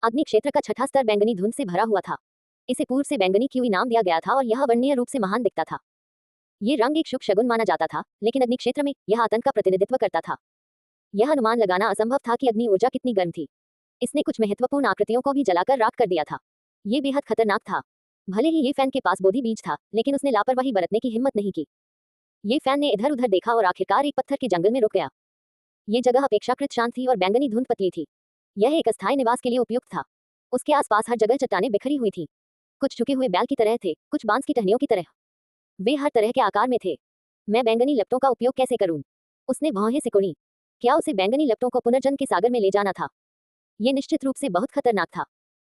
अग्नि क्षेत्र का छठा स्तर बैंगनी धुंध से भरा हुआ था। इसे पूर्व से बैंगनी क्यूई नाम दिया गया था और यह वर्णनीय रूप से महान दिखता था। ये रंग एक शुभ शगुन माना जाता था, लेकिन अग्नि क्षेत्र में यह आतंक का प्रतिनिधित्व करता था। यह अनुमान लगाना असंभव था कि अग्नि ऊर्जा कितनी गर्म थी। इसने कुछ महत्वपूर्ण आकृतियों को भी जलाकर राख कर दिया था। ये बेहद खतरनाक था। भले ही ये फैन के पास बोधि बीज था, लेकिन उसने लापरवाही बरतने की हिम्मत नहीं की। ये फैन ने इधर उधर देखा और आखिरकार एक पत्थर के जंगल में रुक गया। ये जगह अपेक्षाकृत शांत थी और बैंगनी धुंध पतली थी। यह एक अस्थायी निवास के लिए उपयुक्त था। उसके आसपास हर जगह चट्टानें बिखरी हुई थी। कुछ झुके हुए बैल की तरह थे, कुछ बांस की टहनियों की तरह। वे हर तरह के आकार में थे। मैं बैंगनी लपटों का उपयोग कैसे करूं? उसने भौहें सिकुड़ी। क्या उसे बैंगनी लपटों को पुनर्जन्म के सागर में ले जाना था? यह निश्चित रूप से बहुत खतरनाक था।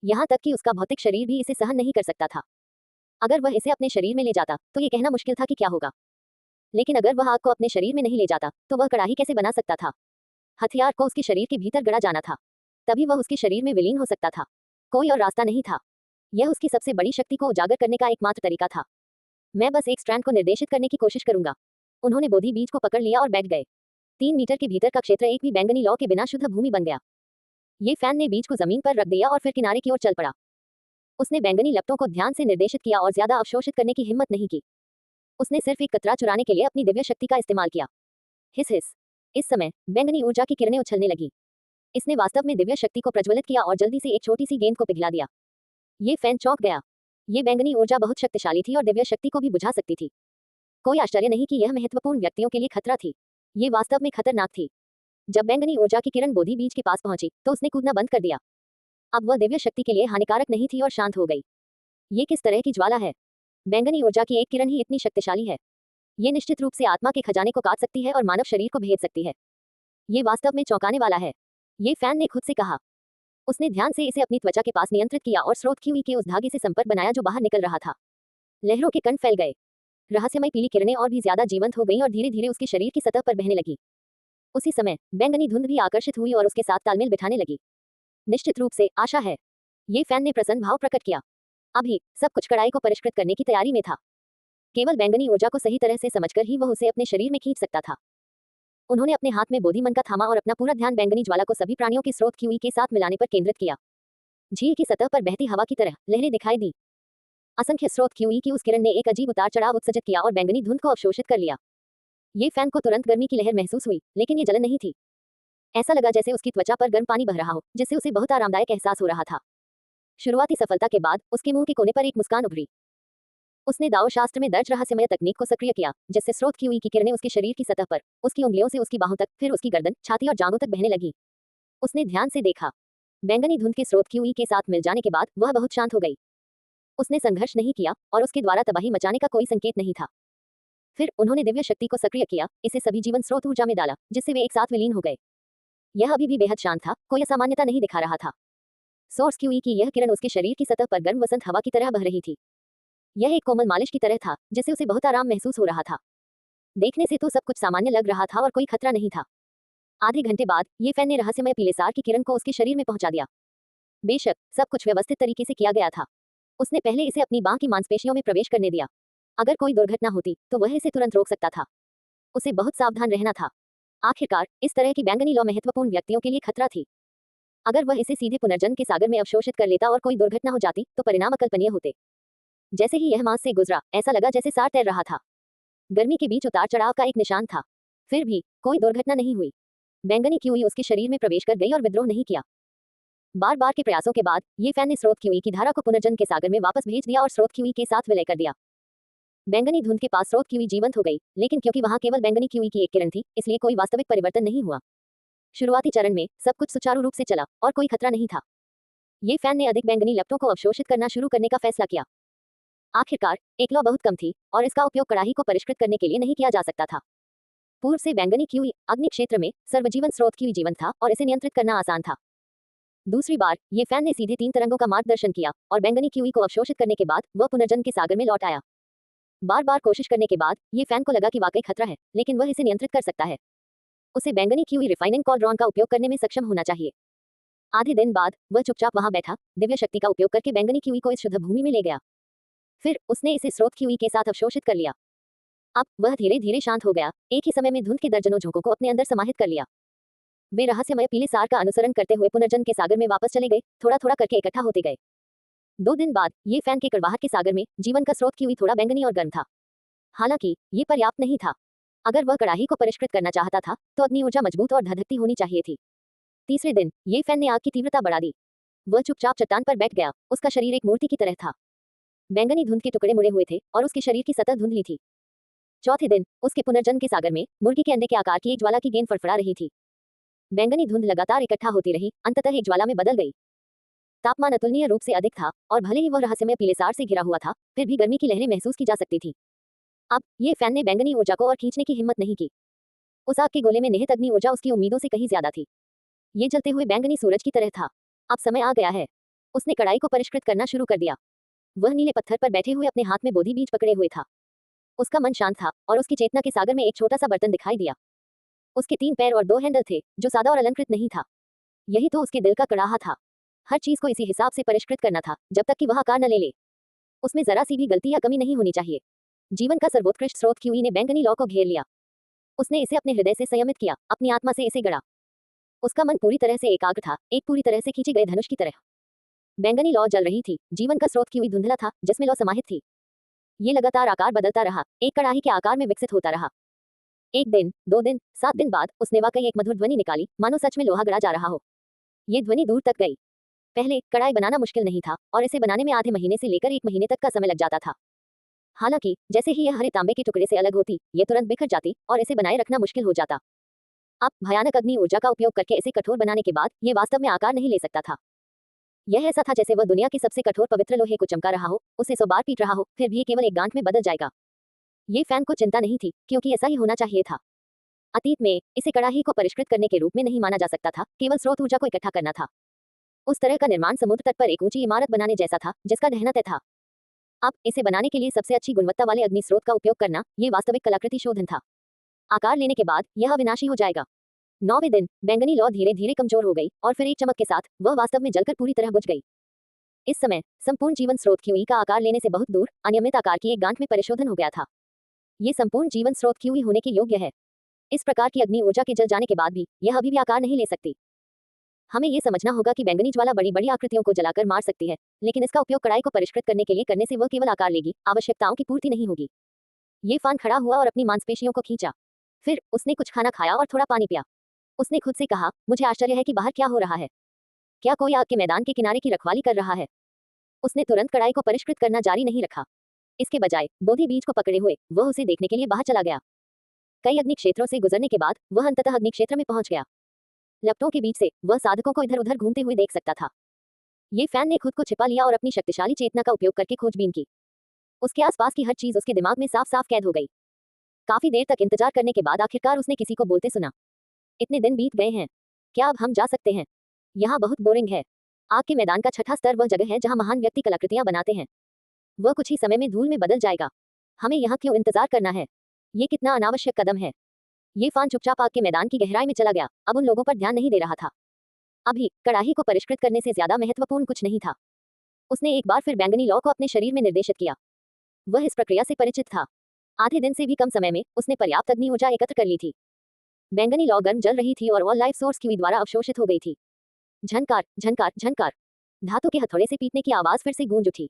यहाँ तक कि उसका भौतिक शरीर भी इसे सहन नहीं कर सकता था। अगर वह इसे अपने शरीर में ले जाता तो ये कहना मुश्किल था कि क्या होगा। लेकिन अगर वह आग को अपने शरीर में नहीं ले जाता तो वह कड़ाही कैसे बना सकता था? हथियार को उसके शरीर के भीतर गड़ा जाना था, तभी वह उसके शरीर में विलीन हो सकता था। कोई और रास्ता नहीं था। यह उसकी सबसे बड़ी शक्ति को उजागर करने का एकमात्र तरीका था। मैं बस एक स्ट्रैंड को निर्देशित करने की कोशिश करूंगा। उन्होंने बोधि बीज को पकड़ लिया और बैठ गए। 3 मीटर के भीतर का क्षेत्र एक भी बैंगनी लौ के बिना शुद्ध भूमि बन गया। ये फैन ने बीज को जमीन पर रख दिया और फिर किनारे की ओर चल पड़ा। उसने बैंगनी लपटों को ध्यान से निर्देशित किया और ज्यादा अवशोषित करने की हिम्मत नहीं की। उसने सिर्फ एक कतरा चुराने के लिए अपनी दिव्य शक्ति का इस्तेमाल किया। हिस हिस। इस समय बैंगनी ऊर्जा की किरणें उछलने लगी। इसने वास्तव में दिव्य शक्ति को प्रज्वलित किया और जल्दी से एक छोटी सी गेंद को पिघला दिया। ये फैन चौंक गया। ये बैंगनी ऊर्जा बहुत शक्तिशाली थी और दिव्य शक्ति को भी बुझा सकती थी। कोई आश्चर्य नहीं कि यह महत्वपूर्ण व्यक्तियों के लिए खतरा थी। ये वास्तव में खतरनाक थी। जब बैंगनी ऊर्जा की किरण बोधि बीज के पास पहुंची तो उसने कूदना बंद कर दिया। अब वह दिव्य शक्ति के लिए हानिकारक नहीं थी और शांत हो गई। ये किस तरह की ज्वाला है? बैंगनी ऊर्जा की एक किरण ही इतनी शक्तिशाली है। ये निश्चित रूप से आत्मा के खजाने को काट सकती है और मानव शरीर को भेद सकती है। ये वास्तव में चौंकाने वाला है, ये फैन ने खुद से कहा। उसने ध्यान से इसे अपनी त्वचा के पास नियंत्रित किया और स्रोत क्यूई के उस धागे से संपर्क बनाया जो बाहर निकल रहा था। लहरों के कण फैल गए। रहस्यमय पीली किरणें और भी ज्यादा जीवंत हो गईं और धीरे धीरे उसके शरीर की सतह पर बहने लगी। उसी समय बैंगनी धुंध भी आकर्षित हुई और उसके साथ तालमेल बिठाने लगी। निश्चित रूप से आशा है, ये फैन ने प्रसन्न भाव प्रकट किया। अभी सब कुछ कड़ाई को परिष्कृत करने की तैयारी में था। केवल बैंगनी ऊर्जा को सही तरह से समझकर ही वह उसे अपने शरीर में खींच सकता था। उन्होंने अपने हाथ में बोधि मन का थामा और अपना पूरा ध्यान बैंगनी ज्वाला को सभी प्राणियों के स्रोत क्यूई के साथ मिलाने पर केंद्रित किया। झील की सतह पर बहती हवा की तरह लहरें दिखाई दी। असंख्य स्रोत क्यूई की उस किरण ने एक अजीब उतार चढ़ाव उत्सर्जित किया और बैंगनी धुंध को अवशोषित कर लिया। ये फैन को तुरंत गर्मी की लहर महसूस हुई, लेकिन ये जलन नहीं थी। ऐसा लगा जैसे उसकी त्वचा पर गर्म पानी बह रहा हो, जिससे उसे बहुत आरामदायक एहसास हो रहा था। शुरुआती सफलता के बाद उसके मुंह के कोने पर एक मुस्कान उभरी। उसने दाओ शास्त्र में दर्ज रहस्यमय तकनीक को सक्रिय किया, जिससे स्रोत क्यूई की किरणें उसके शरीर की सतह पर, उसकी उंगलियों से उसकी बाहों तक, फिर उसकी गर्दन, छाती और जांघों तक बहने लगी। उसने ध्यान से देखा। बैंगनी धुंध के स्रोत क्यूई के साथ मिल जाने के बाद वह बहुत शांत हो गई। उसने संघर्ष नहीं किया और उसके द्वारा तबाही मचाने का कोई संकेत नहीं था। फिर उन्होंने दिव्य शक्ति को सक्रिय किया, इसे सभी जीवन स्रोत ऊर्जा में डाला, जिससे वे एक साथ विलीन हो गए। यह अभी भी बेहद शांत था, कोई असामान्यता नहीं दिखा रहा था। सोर्स क्यूई की यह किरण उसके शरीर की सतह पर गर्म वसंत हवा की तरह बह रही थी। यह एक कोमल मालिश की तरह था, जिससे उसे बहुत आराम महसूस हो रहा था। देखने से तो सब कुछ सामान्य लग रहा था और कोई खतरा नहीं था। आधे घंटे बाद ये फैन ने रहस्यमय पीले सार की किरण को उसके शरीर में पहुंचा दिया। बेशक सब कुछ व्यवस्थित तरीके से किया गया था। उसने पहले इसे अपनी बांह की मांसपेशियों में प्रवेश करने दिया। अगर कोई दुर्घटना होती तो वह इसे तुरंत रोक सकता था। उसे बहुत सावधान रहना था। आखिरकार इस तरह की बैंगनी लौ महत्वपूर्ण व्यक्तियों के लिए खतरा थी। अगर वह इसे सीधे पुनर्जन्म के सागर में अवशोषित कर लेता और कोई दुर्घटना हो जाती तो परिणाम अकल्पनीय होते। जैसे ही यह मांस से गुजरा, ऐसा लगा जैसे सार तैर रहा था। गर्मी के बीच उतार चढ़ाव का एक निशान था। फिर भी कोई दुर्घटना नहीं हुई। बैंगनी क्यूई उसके शरीर में प्रवेश कर गई और विद्रोह नहीं किया। बार बार के प्रयासों के बाद ये फैन ने स्रोत क्यूई की धारा को पुनर्जन्म के सागर में वापस भेज दिया और स्रोत क्यूई के साथ विलय कर दिया। बैंगनी धुंध के पास स्रोत क्यूई जीवंत हो गई, लेकिन क्योंकि वहां केवल बैंगनी क्यूई की एक किरण थी, इसलिए कोई वास्तविक परिवर्तन नहीं हुआ। शुरुआती चरण में सब कुछ सुचारू रूप से चला और कोई खतरा नहीं था। ये फैन ने अधिक बैंगनी लपटों को अवशोषित करना शुरू करने का फैसला किया। आखिरकार एक लौ बहुत कम थी और इसका उपयोग कड़ाही को परिष्कृत करने के लिए नहीं किया जा सकता था। पूर्व से बैंगनी क्यूई अग्नि क्षेत्र में सर्वजीवन स्रोत क्यूई जीवन था और इसे नियंत्रित करना आसान था। दूसरी बार ये फैन ने सीधे 3 तरंगों का मार्गदर्शन किया और बैंगनी क्यूई को अवशोषित करने के बाद वह पुनर्जन्म के सागर में लौट आया। बार बार कोशिश करने के बाद ये फैन को लगा कि वाकई खतरा है, लेकिन वह इसे नियंत्रित कर सकता है। उसे बैंगनी क्यूई रिफाइनिंग कॉल्ड्रॉन का उपयोग करने में सक्षम होना चाहिए। आधे दिन बाद वह चुपचाप वहां बैठा, दिव्य शक्ति का उपयोग करके बैंगनी क्यूई को इस शुद्ध भूमि में ले गया। फिर उसने इसे स्रोत क्यूई के साथ अवशोषित कर लिया। अब वह धीरे धीरे शांत हो गया, एक ही समय में धुंध के दर्जनों झोंकों को अपने अंदर समाहित कर लिया। वे रहस्यमय पीले सार का अनुसरण करते हुए पुनर्जन्म के सागर में वापस चले गए, थोड़ा थोड़ा करके इकट्ठा होते गए। 2 दिन बाद ये फैन के कड़वाहट के सागर में जीवन का स्रोत किवी थोड़ा बैंगनी और गर्म था। हालांकि ये पर्याप्त नहीं था। अगर वह कड़ाही को परिष्कृत करना चाहता था तो अग्नि ऊर्जा मजबूत और धधकती होनी चाहिए थी। तीसरे दिन ये फैन ने आग की तीव्रता बढ़ा दी। वह चुपचाप चट्टान पर बैठ गया। उसका शरीर एक मूर्ति की तरह था। बैंगनी धुंध के टुकड़े मुड़े हुए थे और उसके शरीर की सतह धुंधली थी। चौथे दिन उसके पुनर्जन्म के सागर में मुर्गी के अंडे के आकार की एक ज्वाला की गेंद फड़फड़ा रही थी। बैंगनी धुंध लगातार इकट्ठा होती रही, अंततः एक ज्वाला में बदल गई। तापमान अतुलनीय रूप से अधिक था और भले ही वह रहस्यमय पीले सार से घिरा हुआ था, फिर भी गर्मी की लहरें महसूस की जा सकती थी। अब ये फैन ने बैंगनी ऊर्जा को और खींचने की हिम्मत नहीं की। उस आग के गोले में निहित अग्नि ऊर्जा उसकी उम्मीदों से कहीं ज्यादा थी। ये जलते हुए बैंगनी सूरज की तरह था। अब समय आ गया है। उसने कड़ाई को परिष्कृत करना शुरू कर दिया। वह नीले पत्थर पर बैठे हुए अपने हाथ में बोधि बीज पकड़े हुए था। उसका मन शांत था और उसकी चेतना के सागर में एक छोटा सा बर्तन दिखाई दिया। उसके 3 पैर और 2 हैंडल थे, जो सादा और अलंकृत नहीं था। यही तो उसके दिल का कड़ाहा था। हर चीज को इसी हिसाब से परिष्कृत करना था, जब तक कि वह आकार न ले ले। उसमें जरा सी भी गलती या कमी नहीं होनी चाहिए। जीवन का सर्वोत्कृष्ट स्रोत क्यूई ने बैंगनी लौ को घेर लिया। उसने इसे अपने हृदय से संयमित किया, अपनी आत्मा से इसे गढ़ा। उसका मन पूरी तरह से एकाग्र था, एक पूरी तरह से खींचे गए धनुष की तरह। बैंगनी लौ जल रही थी। जीवन का स्रोत क्यूई धुंधला था, जिसमें लौ समाहित थी। ये लगातार आकार बदलता रहा, एक कड़ाही के आकार में विकसित होता रहा। 1 दिन, 2 दिन, 7 दिन बाद उसने वाकई एक मधुर ध्वनि निकाली, मानो सच में लोहा गढ़ा जा रहा हो। ये ध्वनि दूर तक गई। पहले कड़ाई बनाना मुश्किल नहीं था और इसे बनाने में आधे महीने से लेकर 1 महीने तक का समय लग जाता था। हालांकि जैसे ही यह हरे तांबे के टुकड़े से अलग होती, ये तुरंत बिखर जाती और इसे बनाए रखना मुश्किल हो जाता। अब भयानक अग्नि ऊर्जा का उपयोग करके इसे कठोर बनाने के बाद ये वास्तव में आकार नहीं ले सकता था। यह ऐसा था जैसे वह दुनिया के सबसे कठोर पवित्र लोहे को चमका रहा हो, उसे 100 बार पीट रहा हो, फिर भी ये केवल एक गांठ में बदल जाएगा। ये फैन को चिंता नहीं थी, क्योंकि ऐसा ही होना चाहिए था। अतीत में इसे कड़ाही को परिष्कृत करने के रूप में नहीं माना जा सकता था, केवल स्रोत ऊर्जा को इकट्ठा करना था। उस तरह का निर्माण समुद्र तट पर एक ऊंची इमारत बनाने जैसा था, जिसका ढहना तय था। अब इसे बनाने के लिए सबसे अच्छी गुणवत्ता वाले अग्नि स्रोत का उपयोग करना, ये वास्तविक कलाकृति शोधन था। आकार लेने के बाद यह अविनाशी हो जाएगा। 9वें दिन बैंगनी लौ धीरे धीरे कमजोर हो गई और फिर एक चमक के साथ वह वास्तव में जलकर पूरी तरह बुझ गई। इस समय संपूर्ण जीवन स्रोत क्यूई का आकार लेने से बहुत दूर अनियमित आकार की एक गांठ में परिशोधन हो गया था। ये संपूर्ण जीवन स्रोत क्यूई होने के योग्य है। इस प्रकार की अग्नि ऊर्जा के जल जाने के बाद भी यह अभी भी आकार नहीं ले सकती। हमें ये समझना होगा कि बैंगनी ज्वाला बड़ी बड़ी आकृतियों को जलाकर मार सकती है, लेकिन इसका उपयोग कड़ाई को परिष्कृत करने के लिए करने से वह केवल आकार लेगी, आवश्यकताओं की पूर्ति नहीं होगी। ये फान खड़ा हुआ और अपनी मांसपेशियों को खींचा। फिर उसने कुछ खाना खाया और थोड़ा पानी पिया। उसने खुद से कहा, मुझे आश्चर्य है कि बाहर क्या हो रहा है। क्या कोई आग के मैदान के किनारे की रखवाली कर रहा है? उसने तुरंत कड़ाई को परिष्कृत करना जारी नहीं रखा। इसके बजाय बोधि बीज को पकड़े हुए वह उसे देखने के लिए बाहर चला गया। कई अग्नि क्षेत्रों से गुजरने के बाद वह अंततः अग्नि क्षेत्र में पहुंच गया। लपटों के बीच से वह साधकों को इधर उधर घूमते हुए देख सकता था। ये फैन ने खुद को छिपा लिया और अपनी शक्तिशाली चेतना का उपयोग करके खोजबीन की। उसके आसपास की हर चीज उसके दिमाग में साफ साफ कैद हो गई। काफी देर तक इंतजार करने के बाद आखिरकार उसने किसी को बोलते सुना, इतने दिन बीत गए हैं, क्या अब हम जा सकते हैं? यहाँ बहुत बोरिंग है। आग के मैदान का छठा स्तर वह जगह है जहाँ महान व्यक्ति कलाकृतियां बनाते हैं। वह कुछ ही समय में धूल में बदल जाएगा। हमें यहाँ क्यों इंतजार करना है? ये कितना अनावश्यक कदम है। ये फान चुपचाप आग के मैदान की गहराई में चला गया, अब उन लोगों पर ध्यान नहीं दे रहा था। अभी कड़ाही को परिष्कृत करने से ज्यादा महत्वपूर्ण कुछ नहीं था। उसने एक बार फिर बैंगनी लौ को अपने शरीर में निर्देशित किया। वह इस प्रक्रिया से परिचित था। आधे दिन से भी कम समय में उसने पर्याप्त अग्नि ऊर्जा एकत्र कर ली थी। बैंगनी लौ गर्म जल रही थी और ऑल लाइफ सोर्स क्यूई द्वारा अवशोषित हो गई थी। झनकार झनकार झनकार, धातु के हथौड़े से पीटने की आवाज फिर से गूंज उठी।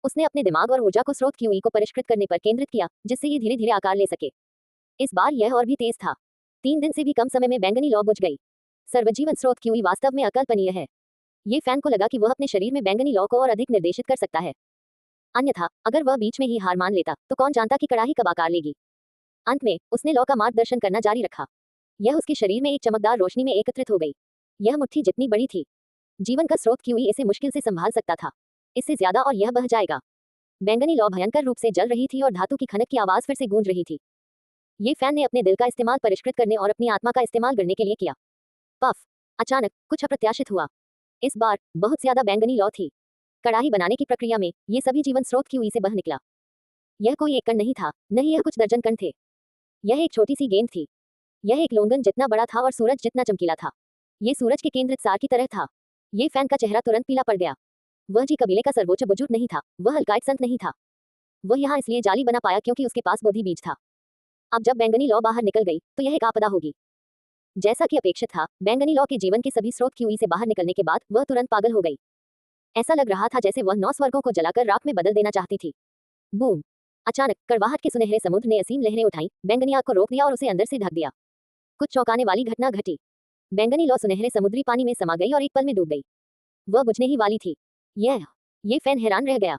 उसने अपने दिमाग और ऊर्जा को स्रोत क्यूई को परिष्कृत करने पर केंद्रित किया, जिससे ये धीरे धीरे आकार ले सके। इस बार यह और भी तेज था। 3 दिन से भी कम समय में बैंगनी लौ बुझ गई। सर्वजीवन स्रोत क्यूई वास्तव में अकल्पनीय है। ये फैन को लगा कि वह अपने शरीर में बैंगनी लौ को और अधिक निर्देशित कर सकता है। अन्यथा अगर वह बीच में ही हार मान लेता तो कौन जानता कि कड़ाही कब आकार लेगी। अंत में उसने लौ का मार्गदर्शन करना जारी रखा। यह उसके शरीर में एक चमकदार रोशनी में एकत्रित हो गई। यह मुट्ठी जितनी बड़ी थी। जीवन का स्रोत क्यूई इसे मुश्किल से संभाल सकता था। इससे ज्यादा और यह बह जाएगा। बैंगनी लौ भयंकर रूप से जल रही थी और धातु की खनक की आवाज फिर से गूंज रही थी। ये फैन ने अपने दिल का इस्तेमाल परिष्कृत करने और अपनी आत्मा का इस्तेमाल करने के लिए किया। पफ, अचानक कुछ अप्रत्याशित हुआ। इस बार बहुत ज्यादा बैंगनी लौ थी। कड़ाही बनाने की प्रक्रिया में ये सभी जीवन स्रोत क्यूई से बह निकला। यह कोई एक कण नहीं था, नहीं यह कुछ दर्जन कण थे। यह एक छोटी सी गेंद थी। यह एक लोंगन जितना बड़ा था और सूरज जितना चमकीला था। ये सूरज के केंद्रित सार की तरह था। ये फैन का चेहरा तुरंत पीला पड़ गया। वह जी कबीले का सर्वोच्च बुजुर्ग नहीं था, वह हल्कायत संत नहीं था। वह यहाँ इसलिए जाली बना पाया क्योंकि उसके पास बोधि बीज था। अब जब बैंगनी लौ बाहर निकल गई तो यह एक आपदा होगी। जैसा कि अपेक्षित था, बैंगनी लौ के जीवन के सभी स्रोत क्यूई से बाहर निकलने के बाद वह तुरंत पागल हो गई। ऐसा लग रहा था जैसे वह 9 स्वर्गों को जलाकर राख में बदल देना चाहती थी। बूम! अचानक कड़वाहट के सुनहरे समुद्र ने असीम लहरें उठाई, बैंगनी आग को रोक दिया और उसे अंदर से ढक दिया। कुछ चौंकाने वाली घटना घटी। बैंगनी लौ सुनहरे समुद्री पानी में समा गई और एक पल में डूब गई। वह बुझने ही वाली थी। ये फैन हैरान रह गया।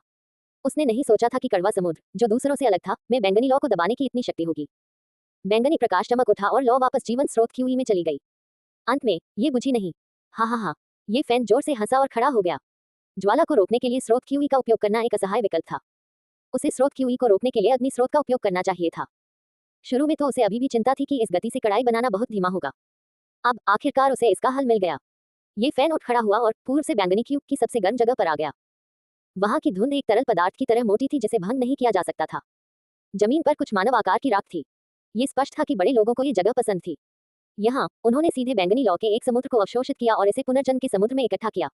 उसने नहीं सोचा था कि कड़वा समुद्र, जो दूसरों से अलग था, में बैंगनी लौ को दबाने की इतनी शक्ति होगी। बैंगनी प्रकाश चमक उठा और लौ वापस जीवन स्रोत क्यूई में चली गई। अंत में ये बुझी नहीं। हाँ। ये फैन जोर से हंसा और खड़ा हो गया। ज्वाला को रोकने के लिए स्रोत क्यूई का उपयोग करना एक असहाय विकल्प था। उसे स्रोत क्यूई को रोकने के लिए अग्नि स्रोत का उपयोग करना चाहिए था। शुरू में तो उसे अभी भी चिंता थी कि इस गति से कढ़ाई बनाना बहुत धीमा होगा। अब आखिरकार उसे इसका हल मिल गया। ये फैन उठ खड़ा हुआ और पूर्व से बैंगनी क्यूब की सबसे गर्म जगह पर आ गया। वहां की धुंध एक तरल पदार्थ की तरह मोटी थी जिसे भंग नहीं किया जा सकता था। जमीन पर कुछ मानव आकार की राख थी। ये स्पष्ट था कि बड़े लोगों को ये जगह पसंद थी। यहाँ उन्होंने सीधे बैंगनी लौ के एक समुद्र को अवशोषित किया और इसे पुनर्जन्म के समुद्र में इकट्ठा किया।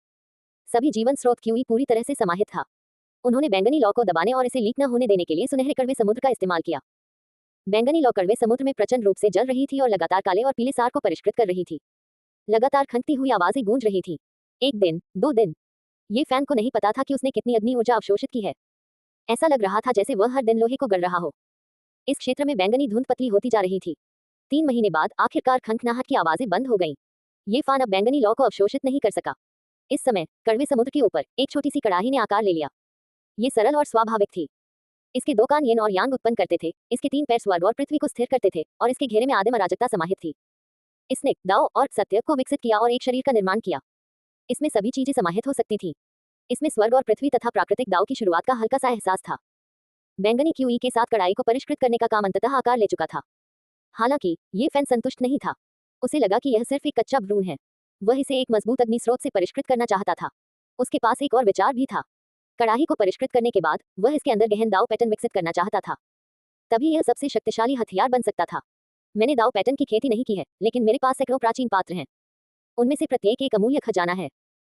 सभी जीवन स्रोत क्यूई पूरी तरह से समाहित था। उन्होंने बैंगनी लौ को दबाने और इसे लीक न होने देने के लिए सुनहरे कड़वे समुद्र का इस्तेमाल किया। बैंगनी लौ कड़वे समुद्र में प्रचंड रूप से जल रही थी और लगातार काले और पीले सार को परिष्कृत कर रही थी। लगातार खंगती हुई आवाजें गूंज रही थी। 1 दिन, 2 दिन। ये फैन को नहीं पता था कि उसने कितनी अग्नि ऊर्जा अवशोषित की है। ऐसा लग रहा था जैसे वह हर दिन लोहे को गल रहा हो। इस क्षेत्र में बैंगनी धुंध पतली होती जा रही थी। 3 महीने बाद आखिरकार खंखनाहट की आवाजें बंद हो गईं। ये फैन अब बैंगनी लौ को अवशोषित नहीं कर सका। इस समय कड़वे समुद्र के ऊपर एक छोटी सी कड़ाही ने आकार ले लिया। ये सरल और स्वाभाविक थी। इसके 2 कान यिन और यांग उत्पन्न करते थे, इसके 3 पैर स्वर्ग और पृथ्वी को स्थिर करते थे और इसके घेरे में आदिम अराजकता समाहित थी। इसने दाओ और सत्य को विकसित किया और एक शरीर का निर्माण किया। इसमें सभी चीजें समाहित हो सकती थी। इसमें स्वर्ग और पृथ्वी तथा प्राकृतिक दाओ की शुरुआत का हल्का सा एहसास था। बैंगनी क्यूई के साथ कड़ाई को परिष्कृत करने का काम अंततः आकार ले चुका था। हालांकि ये फैन संतुष्ट नहीं था। उसे लगा कि यह सिर्फ एक कच्चा भ्रूण है। वह इसे एक मजबूत अग्नि स्रोत से परिष्कृत करना चाहता था। उसके पास एक और विचार भी था। कड़ाही को परिष्कृत करने के बाद वह इसके अंदर गहन दाव पैटर्न विकसित करना चाहता था। तभी यह सबसे शक्तिशाली हथियार बन सकता था। मैंने दाव पैटर्न की खेती नहीं की है, लेकिन मेरे पास सैकड़ों प्राचीन पात्र हैं। उनमें से प्रत्येक एक अमूल्य खजाना है।